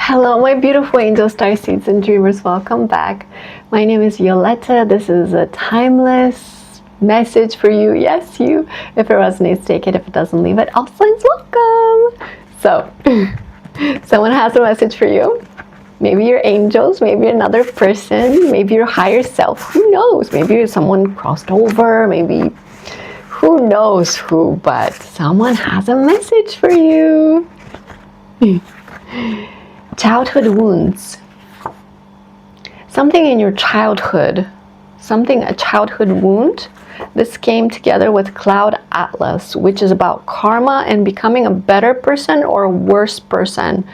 Hello, my beautiful angel starseeds and dreamers. Welcome back. My name is Violeta. This is a timeless message for you. Yes, you. If it resonates, take it. If it doesn't, leave it. All signs welcome. So, someone has a message for you. Maybe your angels, maybe another person, maybe your higher self. Who knows? Maybe someone crossed over. Maybe who knows who, but someone has a message for you. Childhood wounds. Something in your childhood, a childhood wound. This came together with Cloud Atlas, which is about karma and becoming a better person or a worse person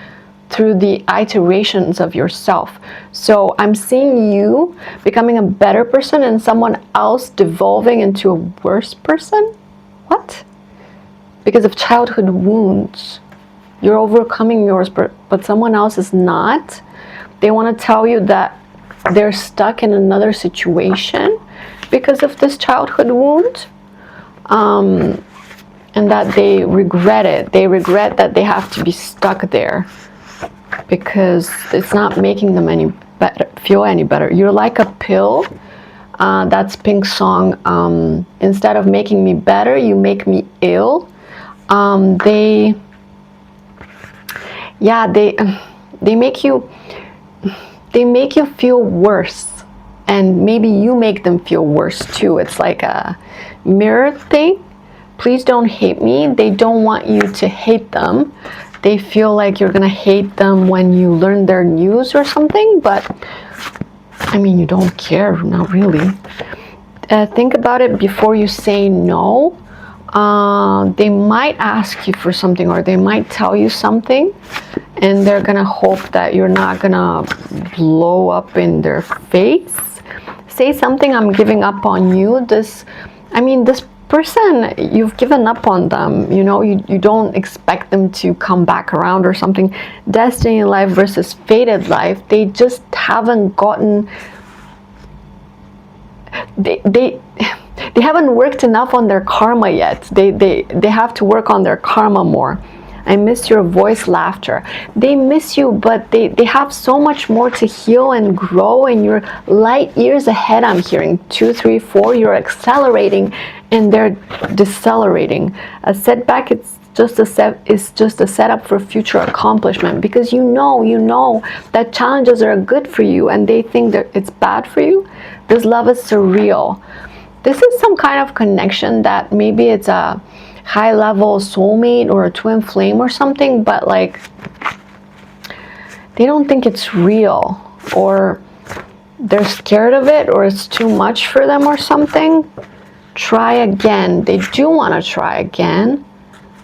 through the iterations of yourself. So I'm seeing you becoming a better person and someone else devolving into a worse person. What? Because of childhood wounds. You're overcoming yours, but someone else is not. They want to tell you that they're stuck in another situation because of this childhood wound, and that they regret it. They regret that they have to be stuck there because it's not making them feel any better. You're like a pill. That's Pink's song. Instead of making me better, you make me ill. They make you feel worse, and maybe you make them feel worse too. It's like a mirror thing. Please don't hate me. They don't want you to hate them. They feel like you're gonna hate them when you learn their news or something, but I mean, you don't care, not really. Think about it before you say no. They might ask you for something, or they might tell you something, and they're gonna hope that you're not gonna blow up in their face. Say something, I'm giving up on you. This person, you've given up on them. You know, you don't expect them to come back around or something. Destiny life versus fated life. They just haven't gotten. They haven't worked enough on their karma yet. They have to work on their karma more. I miss your voice, laughter. They miss you, but they have so much more to heal and grow, and you're light years ahead. I'm hearing 2, 3, 4. You're accelerating, and they're decelerating. A setback, it's just a setup for future accomplishment, because you know that challenges are good for you, and they think that it's bad for you. This love is surreal. This is some kind of connection that maybe it's a high level soulmate or a twin flame or something, but like they don't think it's real, or they're scared of it, or it's too much for them or something. Try again. They do want to try again.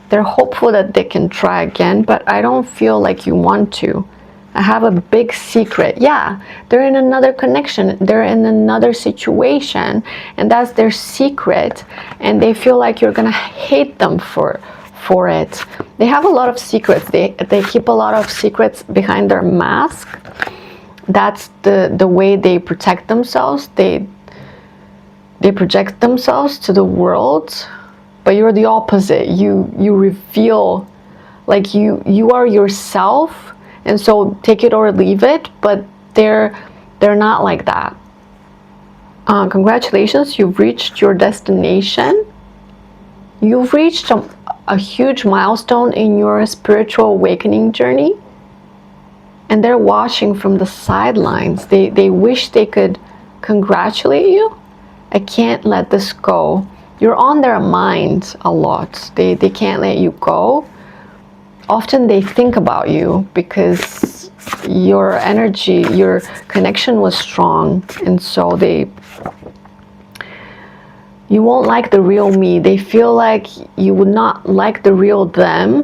They're hopeful that they can try again, but I don't feel like you want to. I have a big secret. Yeah, they're in another connection. They're in another situation, and that's their secret. And they feel like you're gonna hate them for it. They have a lot of secrets. They keep a lot of secrets behind their mask. That's the way they protect themselves. They project themselves to the world, but you're the opposite. You reveal, like you are yourself. And so take it or leave it, but they're not like that. Congratulations, you've reached your destination. You've reached a huge milestone in your spiritual awakening journey. And they're watching from the sidelines. They wish they could congratulate you. I can't let this go. You're on their mind a lot. They can't let you go. Often they think about you because your energy, your connection was strong, and so you won't like the real me. They feel like you would not like the real them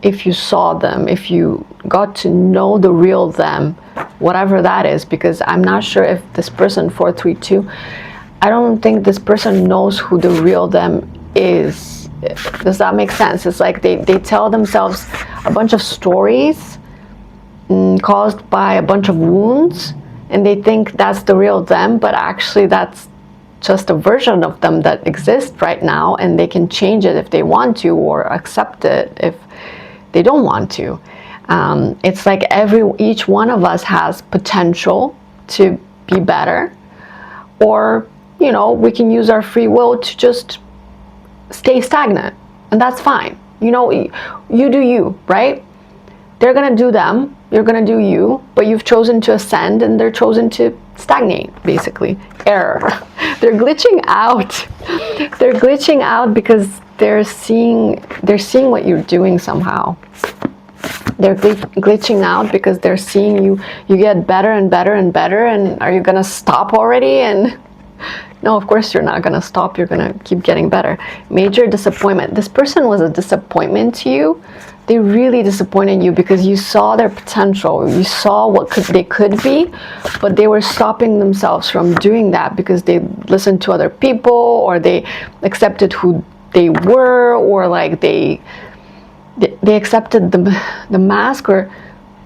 if you saw them, if you got to know the real them, whatever that is, because I'm not sure if this person 432, I don't think this person knows who the real them is. Does that make sense? It's like they tell themselves a bunch of stories caused by a bunch of wounds, and they think that's the real them, but actually that's just a version of them that exists right now, and they can change it if they want to, or accept it if they don't want to. It's like each one of us has potential to be better, or you know, we can use our free will to just stay stagnant, and that's fine. You know, you do you, right? They're gonna do them, you're gonna do you, but you've chosen to ascend and they're chosen to stagnate, basically. Error. They're glitching out. They're glitching out because they're seeing what you're doing somehow. They're glitching out because they're seeing you get better and better and better, and are you gonna stop already? And no, of course you're not gonna stop, you're gonna keep getting better. Major disappointment. This person was a disappointment to you. They really disappointed you because you saw their potential, you saw what they could be, but they were stopping themselves from doing that because they listened to other people, or they accepted who they were, or like they accepted the mask, or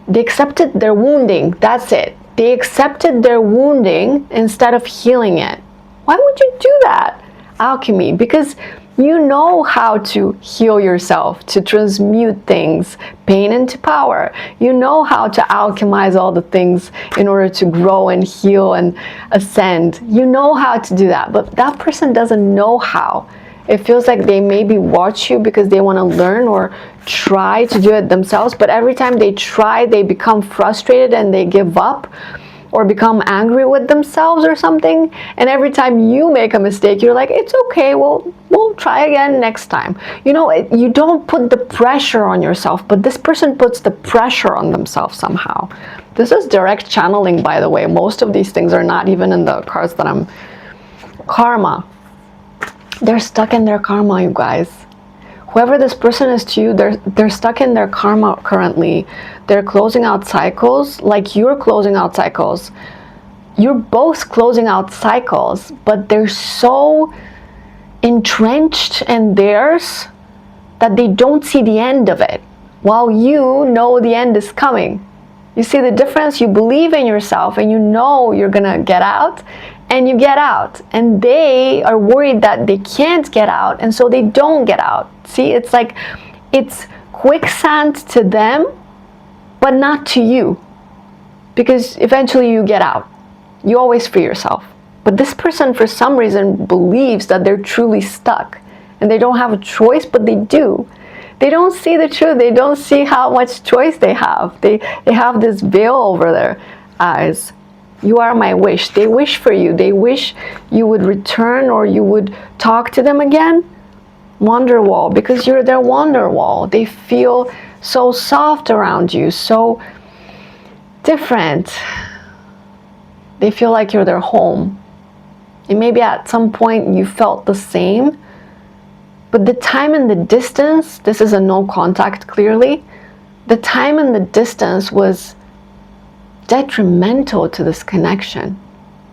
they accepted their wounding. That's it. They accepted their wounding instead of healing it. Why would you do that? Alchemy, because you know how to heal yourself, to transmute things, pain into power. You know how to alchemize all the things in order to grow and heal and ascend. You know how to do that, but that person doesn't know how. It feels like they maybe watch you because they want to learn or try to do it themselves, but every time they try, they become frustrated and they give up, or become angry with themselves or something. And every time you make a mistake, you're like, it's okay, we'll try again next time. You know, you don't put the pressure on yourself, but this person puts the pressure on themselves somehow. This is direct channeling, by the way. Most of these things are not even in the cards that I'm... Karma. They're stuck in their karma, you guys. Whoever this person is to you, they're stuck in their karma currently. They're closing out cycles like you're closing out cycles. You're both closing out cycles, but they're so entrenched in theirs that they don't see the end of it, while you know the end is coming. You see the difference? You believe in yourself and you know you're gonna get out, and you get out, and they are worried that they can't get out, and so they don't get out. See, it's like it's quicksand to them, but not to you, because eventually you get out. You always free yourself. But this person, for some reason, believes that they're truly stuck and they don't have a choice, but they do. They don't see the truth. They don't see how much choice they have. They have this veil over their eyes. You are my wish. They wish for you. They wish you would return, or you would talk to them again. Wonder wall, because you're their wonder wall. They feel so soft around you, so different. They feel like you're their home. And maybe at some point you felt the same, but the time and the distance, this is a no contact clearly, the time and the distance was detrimental to this connection.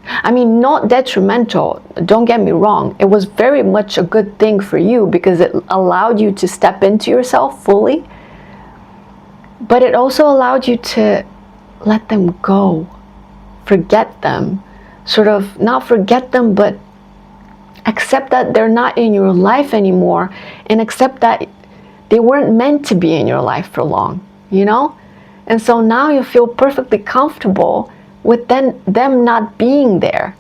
I mean, not detrimental, don't get me wrong. It was very much a good thing for you because it allowed you to step into yourself fully, but it also allowed you to let them go, forget them, sort of not forget them, but accept that they're not in your life anymore, and accept that they weren't meant to be in your life for long, you know? And so now you feel perfectly comfortable with them not being there.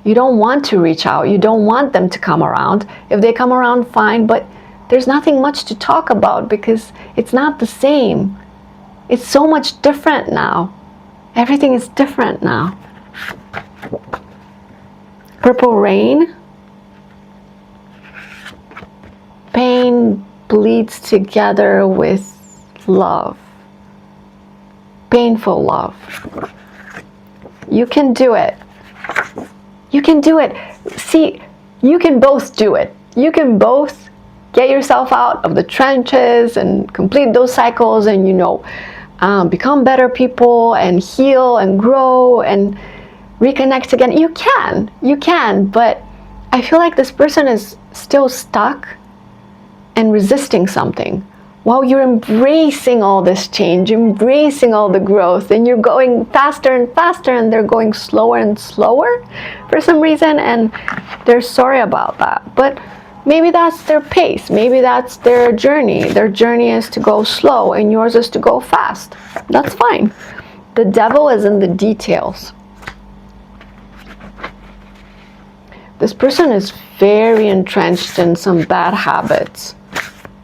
You don't want to reach out. You don't want them to come around. If they come around, fine, but there's nothing much to talk about because it's not the same. It's so much different now. Everything is different now. Purple rain. Pain bleeds together with love. Painful love. You can do it. You can do it. See, you can both do it. You can both get yourself out of the trenches and complete those cycles and, you know, become better people and heal and grow and reconnect again. You can, but I feel like this person is still stuck and resisting something while you're embracing all this change, embracing all the growth, and you're going faster and faster, and they're going slower and slower for some reason, and they're sorry about that. But maybe that's their pace. Maybe that's their journey. Their journey is to go slow and yours is to go fast. That's fine. The devil is in the details. This person is very entrenched in some bad habits,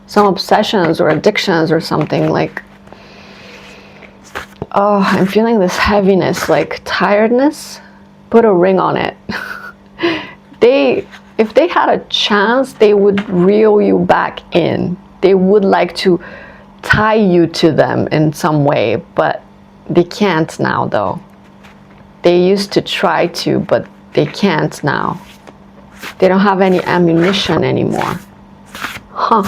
some obsessions or addictions or something. Like, oh, I'm feeling this heaviness, like tiredness. Put a ring on it. If they had a chance, they would reel you back in. They would like to tie you to them in some way, but they can't now though. They used to try to, but they can't now. They don't have any ammunition anymore. Huh.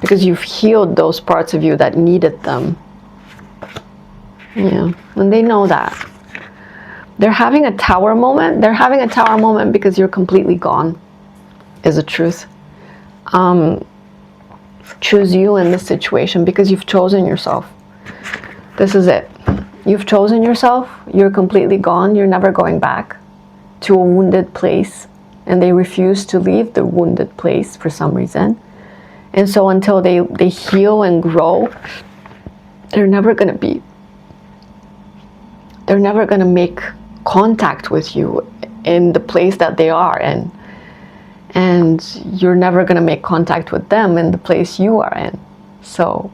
Because you've healed those parts of you that needed them. Yeah, and they know that. They're having a tower moment. They're having a tower moment because you're completely gone, is the truth. Choose you in this situation because you've chosen yourself. This is it. You've chosen yourself. You're completely gone. You're never going back to a wounded place. And they refuse to leave the wounded place for some reason. And so until they heal and grow, they're never going to make contact with you in the place that they are in. And you're never going to make contact with them in the place you are in. So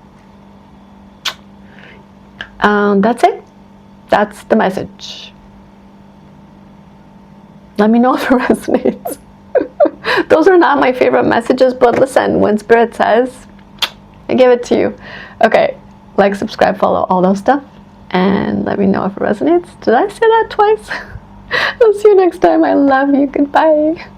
that's it. That's the message. Let me know if it resonates. Those are not my favorite messages, but listen, when Spirit says, I give it to you. Okay, like, subscribe, follow, all those stuff, and let me know if it resonates. Did I say that twice? I'll see you next time. I love you. Goodbye.